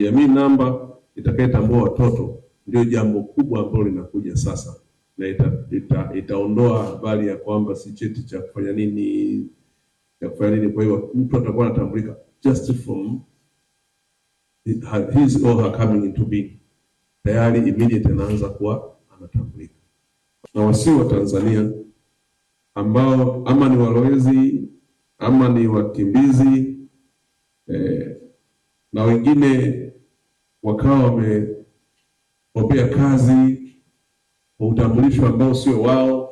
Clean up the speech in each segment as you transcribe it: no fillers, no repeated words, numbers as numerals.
Jamii namba itakayetambua watoto ndio jambo kubwa ambalo linakuja sasa, na itaondoa habari ya kwamba si cheti cha kufanya nini. Kwa hiyo mtu atakuwa anatambulika just from his or her coming into being, tayari immediate anaanza kuwa anatambulika. Na wasio wa Tanzania ambao ama ni walowezi ama ni wakimbizi na wengine wakawa wameombea kazi kwa utambulisho ambao sio wao,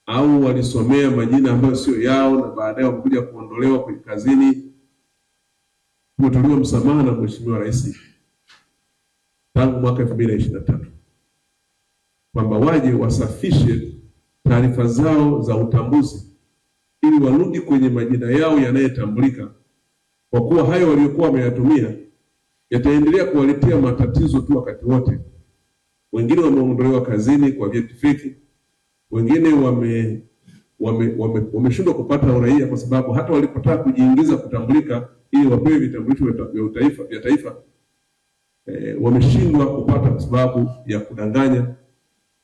au walisomea majina ambayo sio yao na baadaye wamekuja kuondolewa kwenye kazini, tumetolewa msamaha na Mheshimiwa Rais tangu mwaka 2023 kwamba waje wasafishe taarifa zao za utambuzi ili warudi kwenye majina yao yanayotambulika, kwa kuwa hayo waliokuwa wameyatumia yataendelea kuwaletea matatizo tu wakati wote. Wengine wameondolewa kazini kwa vyeti feki, wengine wameshindwa kupata uraia kwa sababu hata walipotaka kujiingiza kutambulika ili wapewe vitambulisho vya taifa wameshindwa kupata kwa sababu ya kudanganya,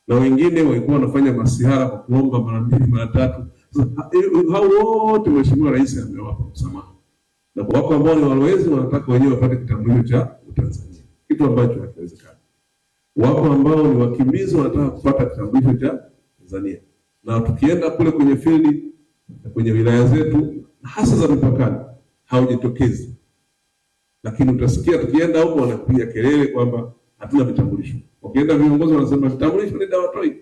na wengine walikuwa wanafanya masihara kwa kuomba mara 2 mara 3. Hao wote Mheshimiwa Rais amewapa msamaha, na kwa wako ambao ni walowezi wanataka wenyewe wapate kitambulisho cha Tanzania, kitu ambacho hakiwezekani. Wako ambao ni wakimbizi wanataka kupata kitambulisho cha Tanzania, na tukienda kule kwenye field kwenye wilaya zetu hasa za mipakani haujitokezi, lakini utasikia tukienda huko wanapiga kelele kwamba hatuna vitambulisho. Ukienda viongozi wanasema vitambulisho ni dawatoi,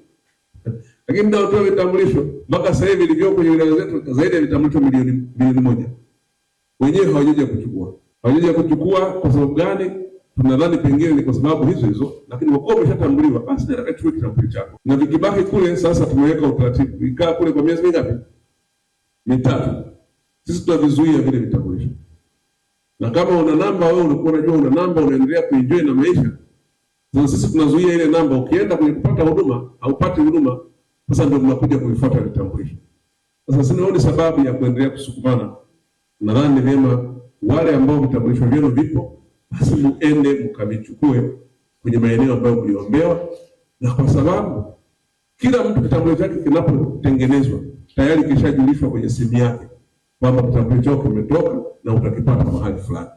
lakini dawatoi vitambulisho mpaka sasa hivi ilivyo kwenye wilaya zetu zaidi ya vitambulisho milioni 1. Wenyewe hawajaja kuchukua kwa sababu gani? Tunadhani pengine ni kwa sababu hizo, lakini wako wameshatambuliwa, basi ndio akachukua kitambulisho chako. Na vikibaki kule sasa tumeweka utaratibu, ikaa kule kwa miezi mingapi? 3. Sisi tutavizuia vile vitambulisho. Na kama una namba wewe ulikuwa unajua una namba unaendelea kuenjoy na maisha, sasa sisi tunazuia ile namba, ukienda kwenye kupata huduma haupati huduma, sasa ndio tunakuja kuifuata vitambulisho. Sasa sinaoni sababu ya kuendelea kusukumana. Nadhani ni vyema wale ambao vitambulisho vyenu vipo basi muende mkavichukue kwenye maeneo ambayo mliombewa, na kwa sababu kila mtu kitambulisho chake kinapotengenezwa tayari kishajulishwa kwenye simu yake kwamba kitambulisho chako kimetoka na utakipata mahali fulani.